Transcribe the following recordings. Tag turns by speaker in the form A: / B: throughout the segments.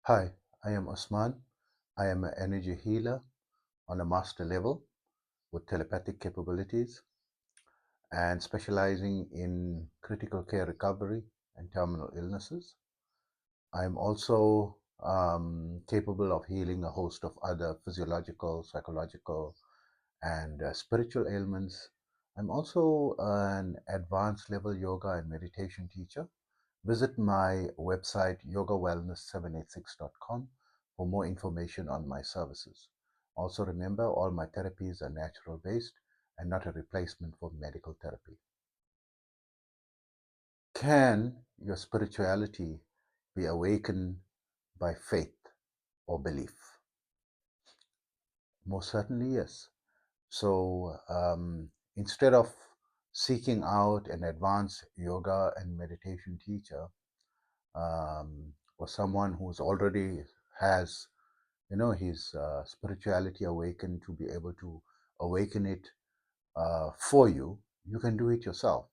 A: Hi, I am Osman. I am an energy healer on a master level with telepathic capabilities and specializing in critical care recovery and terminal illnesses. I am also capable of healing a host of other physiological, psychological, and spiritual ailments. I'm also an advanced level yoga and meditation teacher. Visit my website yogawellness786.com for more information on my services. Also remember, all my therapies are natural based and not a replacement for medical therapy. Can your spirituality be awakened by faith or belief? Most certainly, yes. So instead of seeking out an advanced yoga and meditation teacher, or someone who's already has his spirituality awakened to be able to awaken it for you, you can do it yourself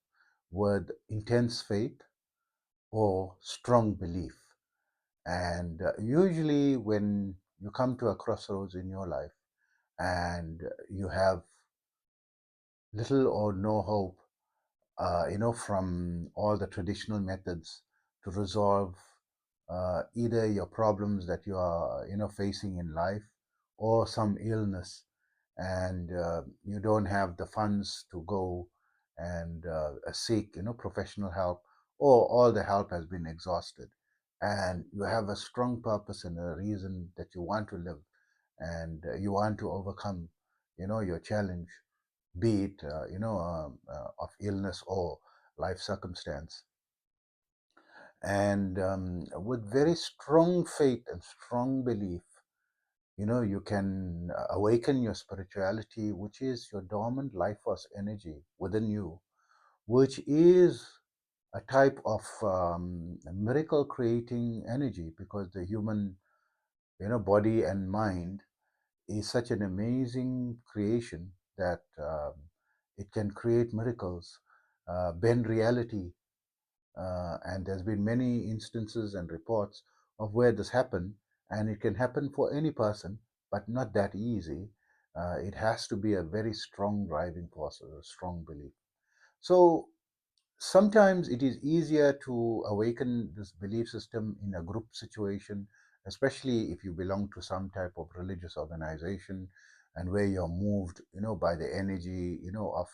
A: with intense faith or strong belief. And usually when you come to a crossroads in your life and you have little or no hope, from all the traditional methods to resolve either your problems that you are, facing in life, or some illness, and you don't have the funds to go and seek, professional help, or all the help has been exhausted, and you have a strong purpose and a reason that you want to live, and you want to overcome, your challenge, be it of illness or life circumstance. And with very strong faith and strong belief, you can awaken your spirituality, which is your dormant life force energy within you, which is a type of miracle creating energy, because the human, body and mind is such an amazing creation that it can create miracles, bend reality, and there's been many instances and reports of where this happened, and it can happen for any person, but not that easy. It has to be a very strong driving force or a strong belief. So sometimes it is easier to awaken this belief system in a group situation, especially if you belong to some type of religious organization and where you're moved, by the energy, of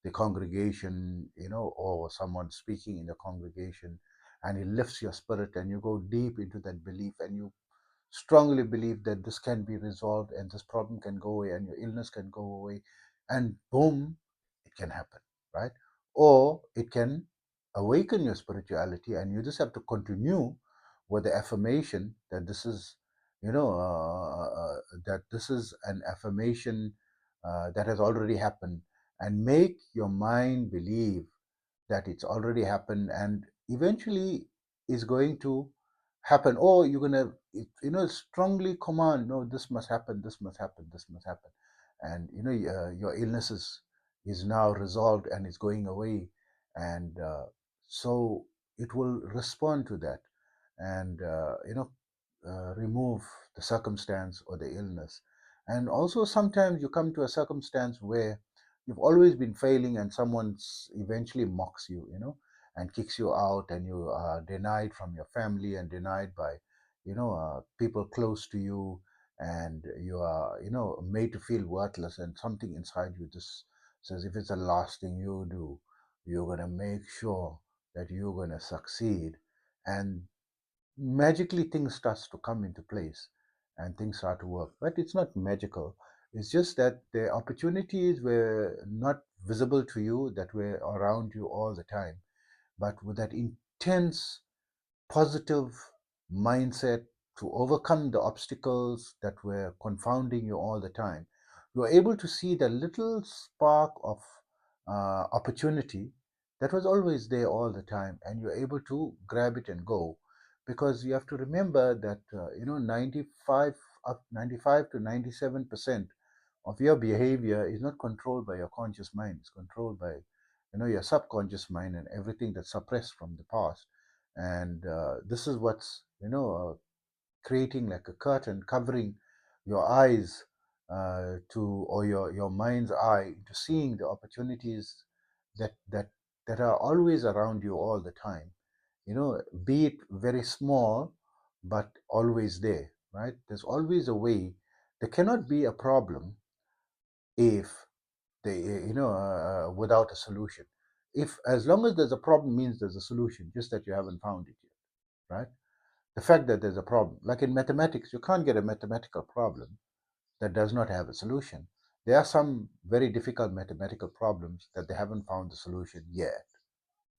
A: the congregation, or someone speaking in the congregation, and it lifts your spirit and you go deep into that belief and you strongly believe that this can be resolved and this problem can go away and your illness can go away, and boom, it can happen, right? Or it can awaken your spirituality and you just have to continue with the affirmation that this is, that this is an affirmation that has already happened, and make your mind believe that it's already happened and eventually is going to happen, or you're going to, strongly command, no, this must happen, this must happen, this must happen, and your illness is now resolved and it's going away, and so it will respond to that and remove the circumstance or the illness. And also sometimes you come to a circumstance where you've always been failing and someone eventually mocks you, and kicks you out, and you are denied from your family and denied by, people close to you, and you are, made to feel worthless, and something inside you just says, if it's the last thing you do, you're going to make sure that you're going to succeed, and magically things starts to come into place and things start to work. But it's not magical, it's just that the opportunities were not visible to you, that were around you all the time, but with that intense positive mindset to overcome the obstacles that were confounding you all the time, you were able to see the little spark of opportunity that was always there all the time, and you're able to grab it and go. Because you have to remember that 95 to 97% of your behavior is not controlled by your conscious mind. It's controlled by, your subconscious mind and everything that's suppressed from the past. And this is what's creating like a curtain covering your eyes to, or your mind's eye, to seeing the opportunities that that that are always around you all the time. Be it very small, but always there, right? There's always a way. There cannot be a problem if they, without a solution. If as long as there's a problem means there's a solution, just that you haven't found it yet, right? The fact that there's a problem, like in mathematics, you can't get a mathematical problem that does not have a solution. There are some very difficult mathematical problems that they haven't found the solution yet,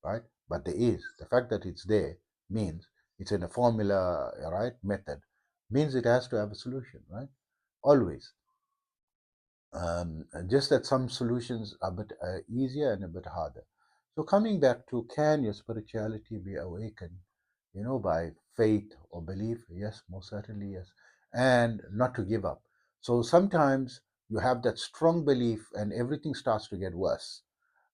A: right? But there is. The fact that it's there means it's in a formula, right? Method means it has to have a solution, right? Always. Just that some solutions are a bit easier and a bit harder. So coming back to, can your spirituality be awakened, by faith or belief? Yes, most certainly yes. And not to give up. So sometimes you have that strong belief and everything starts to get worse.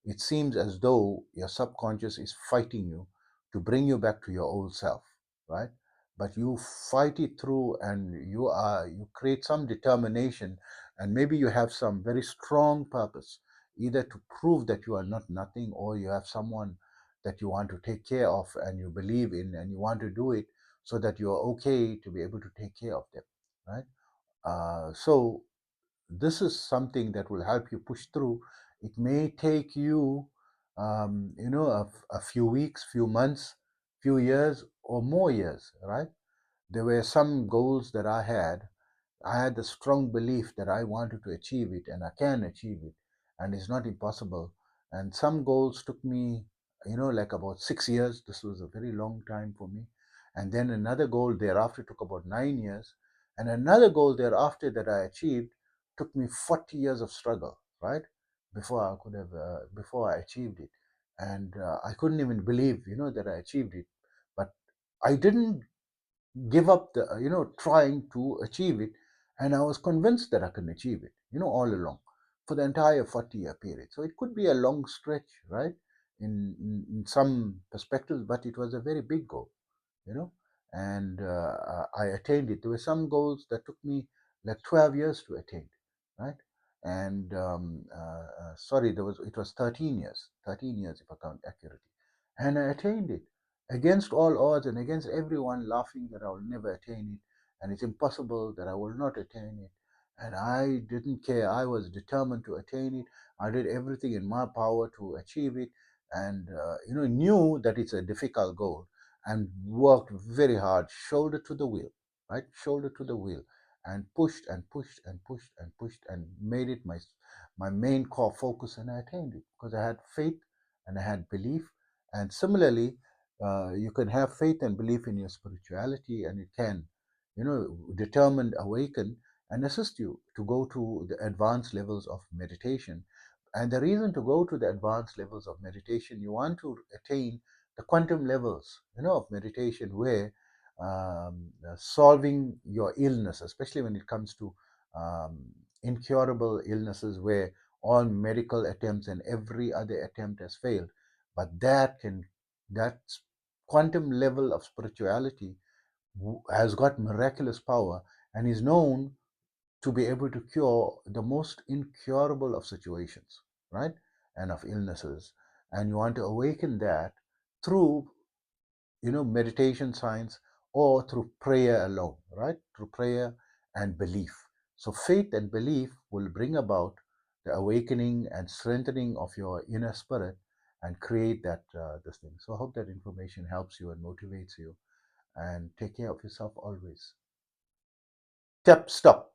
A: It seems as though your subconscious is fighting you to bring you back to your old self, right? But you fight it through, and you create some determination, and maybe you have some very strong purpose, either to prove that you are not nothing, or you have someone that you want to take care of and you believe in, and you want to do it so that you are okay to be able to take care of them, right? So this is something that will help you push through. It may take you, a few weeks, few months, few years, or more years, right? There were some goals that I had the strong belief that I wanted to achieve it and I can achieve it, and it's not impossible. And some goals took me, like about 6 years. This was a very long time for me. And then another goal thereafter took about 9 years. And another goal thereafter that I achieved took me 40 years of struggle, right? Before I achieved it. And I couldn't even believe, that I achieved it. But I didn't give up the trying to achieve it, and I was convinced that I can achieve it, all along, for the entire 40-year period. So it could be a long stretch, right, in some perspectives, but it was a very big goal, you know and I attained it. There were some goals that took me like 12 years to attain, right? And sorry, it was 13 years if I count accurately, and I attained it against all odds and against everyone laughing that I will never attain it, and it's impossible that I will not attain it. And I didn't care. I was determined to attain it. I did everything in my power to achieve it, and knew that it's a difficult goal, and worked very hard, shoulder to the wheel, right? Shoulder to the wheel, and pushed and pushed and pushed and pushed and made it my main core focus, and I attained it because I had faith and I had belief. And similarly, you can have faith and belief in your spirituality, and it can, determine, awaken, and assist you to go to the advanced levels of meditation. And the reason to go to the advanced levels of meditation, you want to attain the quantum levels, of meditation, where solving your illness, especially when it comes to um, incurable illnesses, where all medical attempts and every other attempt has failed, but that quantum level of spirituality has got miraculous power and is known to be able to cure the most incurable of situations, right? And of illnesses. And you want to awaken that through, meditation science, or through prayer alone, right? Through prayer and belief. So faith and belief will bring about the awakening and strengthening of your inner spirit and create that this thing. So I hope that information helps you and motivates you. And take care of yourself always. Step, stop.